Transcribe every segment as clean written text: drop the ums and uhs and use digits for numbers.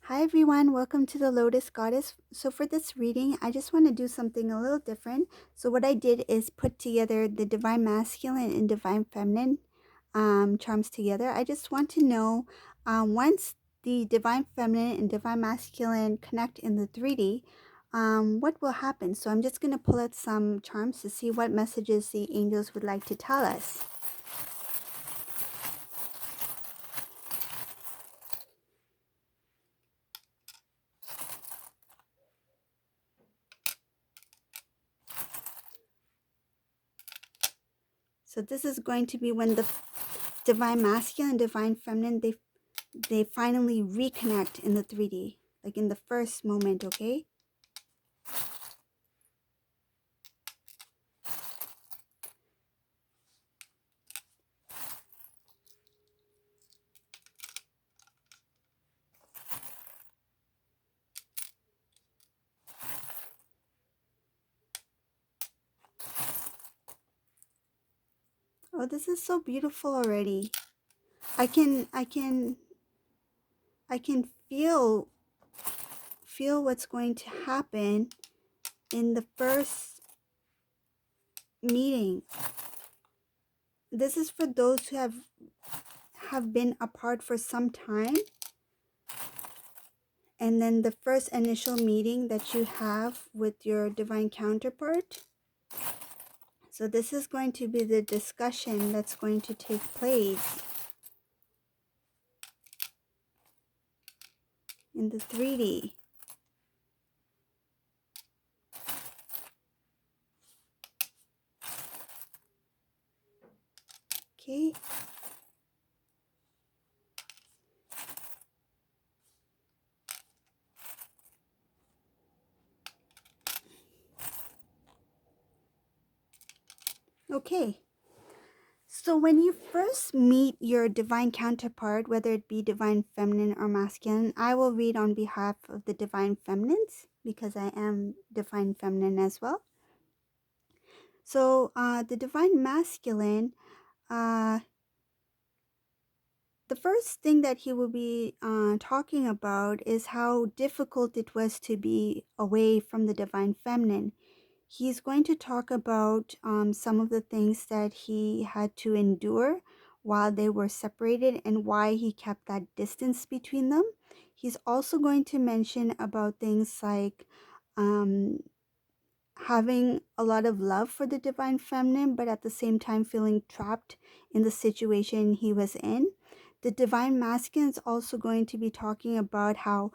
Hi everyone, welcome to the Lotus Goddess. So for this reading, I just want to do something a little different. So what I did is put together the Divine Masculine and Divine Feminine charms together. I just want to know once the Divine Feminine and Divine Masculine connect in the 3D, what will happen? So I'm just going to pull out some charms to see what messages the angels would like to tell us. So this is going to be when the Divine Masculine and Divine Feminine, they finally reconnect in the 3D, like in the first moment, okay? Oh, this is so beautiful already. I can feel what's going to happen in the first meeting. This is for those who have been apart for some time, and then the first initial meeting that you have with your divine counterpart. So this is going to be the discussion that's going to take place in the 3D. Okay. Okay. So when you first meet your divine counterpart, whether it be divine feminine or masculine, I will read on behalf of the divine feminines because I am divine feminine as well. So the divine masculine, uh, the first thing that he will be talking about is how difficult it was to be away from the divine feminine. He's going to talk about some of the things that he had to endure while they were separated and why he kept that distance between them. He's also going to mention about things like um, having a lot of love for the divine feminine, but at the same time feeling trapped in the situation he was in. The divine masculine is also going to be talking about how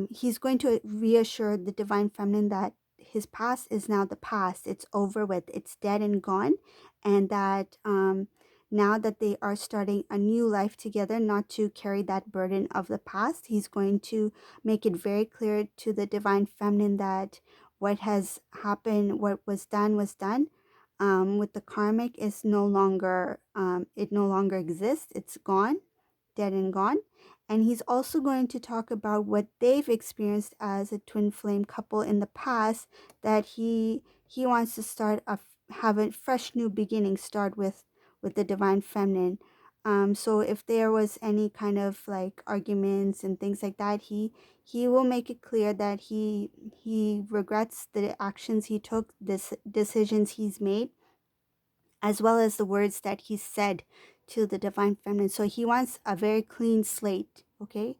he's going to reassure the divine feminine that his past is now the past. It's over with. It's dead and gone. And that now that they are starting a new life together, not to carry that burden of the past, he's going to make it very clear to the divine feminine that what has happened, what was done. With the karmic is no longer, it no longer exists. It's gone, dead and gone. And he's also going to talk about what they've experienced as a twin flame couple in the past, that he wants to have a fresh new beginning, start with the divine feminine. So if there was any kind of like arguments and things like that, he will make it clear that he regrets the actions he took, this decisions he's made, as well as the words that he said to the divine feminine. So he wants a very clean slate. Okay.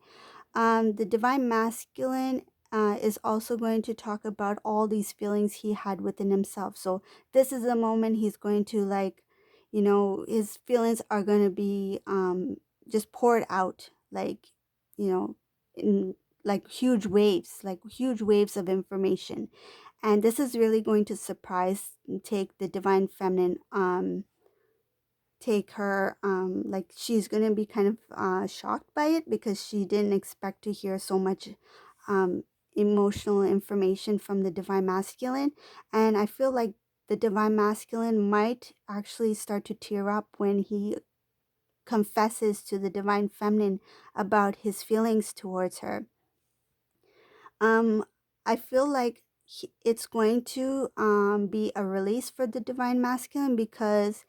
The divine masculine is also going to talk about all these feelings he had within himself. So this is the moment he's going to, like, his feelings are going to be just poured out, like, in like huge waves of information. And this is really going to surprise and take the divine feminine, take her, like she's gonna be kind of shocked by it because she didn't expect to hear so much um, emotional information from the divine masculine. And I feel like the divine masculine might actually start to tear up when he confesses to the divine feminine about his feelings towards her. um I feel like it's going to be a release for the divine masculine because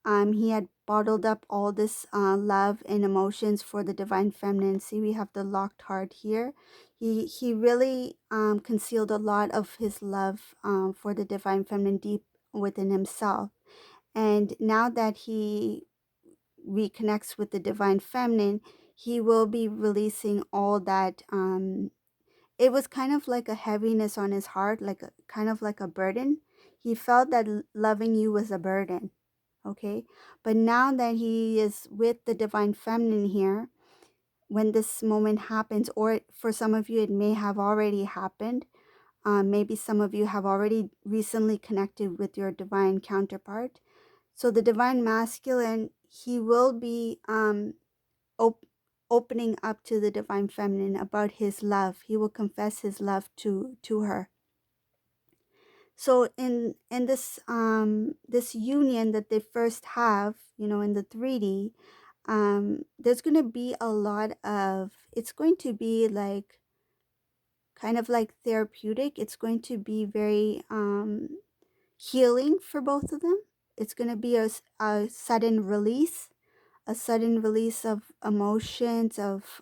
He had bottled up all this love and emotions for the divine feminine. See, we have the locked heart here. He really concealed a lot of his love for the divine feminine deep within himself. And now that he reconnects with the divine feminine, he will be releasing all that. It was kind of like a heaviness on his heart, like a kind of like a burden. He felt that loving you was a burden, okay? But now that he is with the divine feminine here, when this moment happens, or for some of you, it may have already happened. Maybe some of you have already recently connected with your divine counterpart. So the divine masculine, he will be op- opening up to the divine feminine about his love. He will confess his love to her. So in this this union that they first have, you know, in the 3D, there's going to be a lot of, it's going to be like kind of like therapeutic. It's going to be very healing for both of them. It's going to be a sudden release, a sudden release of emotions, of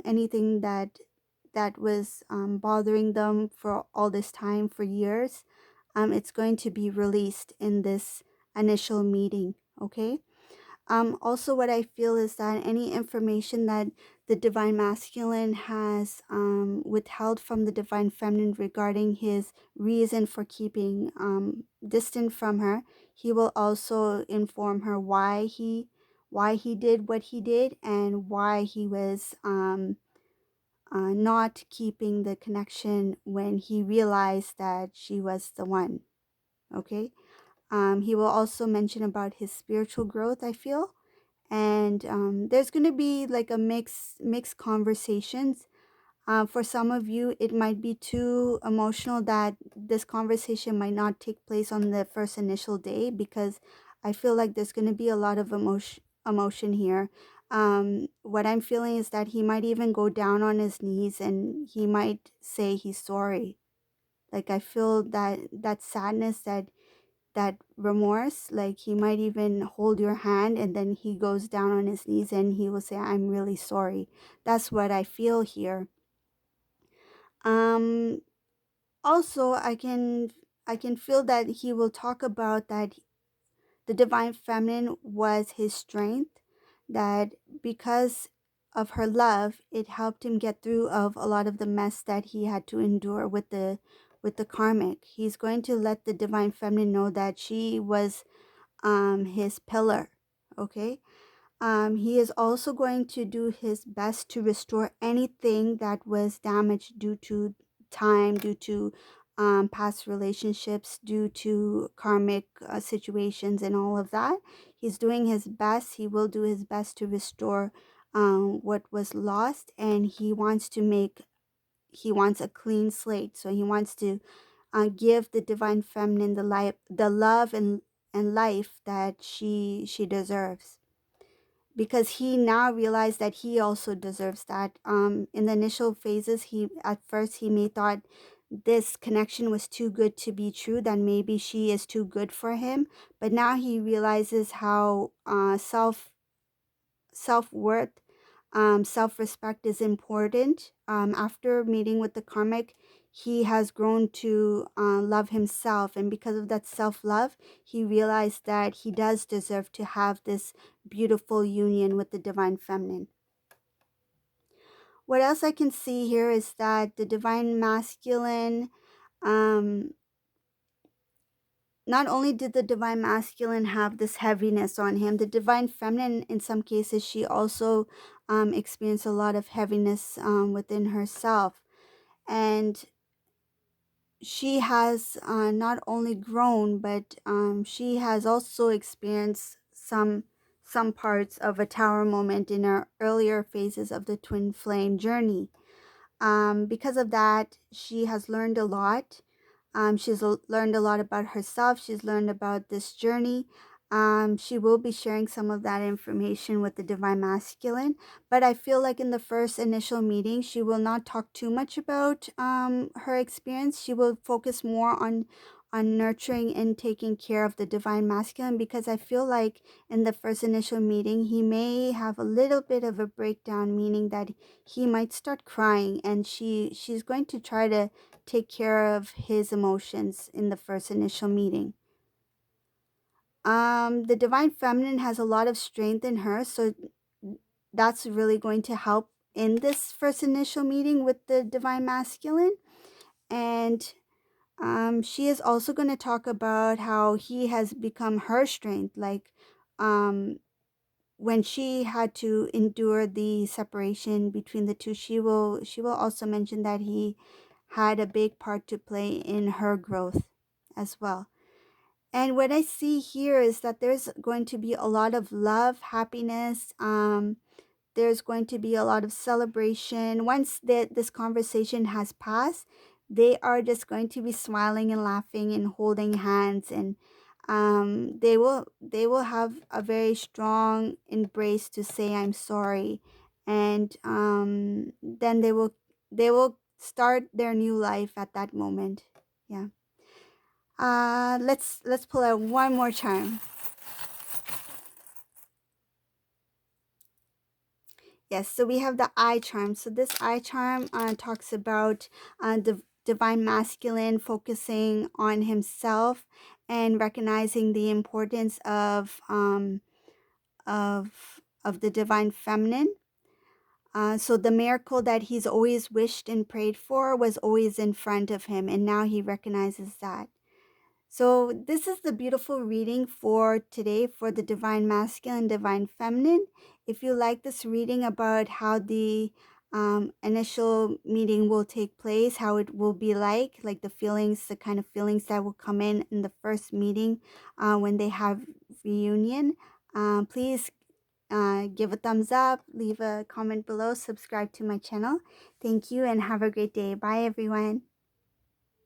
anything that was bothering them for all this time, for years. It's going to be released in this initial meeting, okay? Also, what I feel is that any information that the divine masculine has withheld from the divine feminine regarding his reason for keeping distant from her, he will also inform her why he did what he did, and why he was not keeping the connection when he realized that she was the one. Okay. He will also mention about his spiritual growth, I feel, and there's going to be like a mixed conversations. For some of you, it might be too emotional that this conversation might not take place on the first initial day, because I feel like there's going to be a lot of emotion here. What I'm feeling is that he might even go down on his knees and he might say he's sorry. Like, I feel that sadness, that remorse. Like, he might even hold your hand and then he goes down on his knees and he will say, I'm really sorry. That's what I feel here. um Also, I can feel that he will talk about that the divine feminine was his strength, that because of her love, it helped him get through of a lot of the mess that he had to endure with the karmic. He's going to let the divine feminine know that she was his pillar. Okay. He is also going to do his best to restore anything that was damaged due to time, due to past relationships, due to karmic situations, and all of that. He's doing his best. He will do his best to restore what was lost, and he wants a clean slate. So he wants to give the divine feminine the love and life that she deserves, because he now realized that he also deserves that. In the initial phases, he at first he may thought this connection was too good to be true, that maybe she is too good for him, but now he realizes how self-worth, self-respect is important. After meeting with the karmic, he has grown to love himself, and because of that self-love, he realized that he does deserve to have this beautiful union with the divine feminine. What else I can see here is that the divine masculine, um, not only did the divine masculine have this heaviness on him, the divine feminine, in some cases, she also experienced a lot of heaviness within herself. And she has not only grown, but she has also experienced some parts of a tower moment in her earlier phases of the twin flame journey. Because of that, she has learned a lot. Learned a lot about herself. She's learned about this journey. She will be sharing some of that information with the divine masculine. But I feel like in the first initial meeting, she will not talk too much about her experience. She will focus more on nurturing and taking care of the divine masculine, because I feel like in the first initial meeting he may have a little bit of a breakdown, meaning that he might start crying, and she's going to try to take care of his emotions in the first initial meeting. The divine feminine has a lot of strength in her, so that's really going to help in this first initial meeting with the divine masculine. And she is also going to talk about how he has become her strength, like um, when she had to endure the separation between the two. She will also mention that he had a big part to play in her growth as well. And what I see here is that there's going to be a lot of love, happiness. There's going to be a lot of celebration. Once this conversation has passed, they are just going to be smiling and laughing and holding hands, and they will have a very strong embrace to say I'm sorry, and then they will start their new life at that moment. Yeah. Let's pull out one more charm. Yes, so we have the eye charm. So this eye charm talks about the divine masculine focusing on himself and recognizing the importance of the divine feminine. So the miracle that he's always wished and prayed for was always in front of him, and now he recognizes that. So, this is the beautiful reading for today for the Divine Masculine, Divine Feminine. If you like this reading about how the initial meeting will take place, how it will be like the feelings, the kind of feelings that will come in the first meeting when they have reunion, please give a thumbs up, leave a comment below, subscribe to my channel. Thank you and have a great day. Bye, everyone.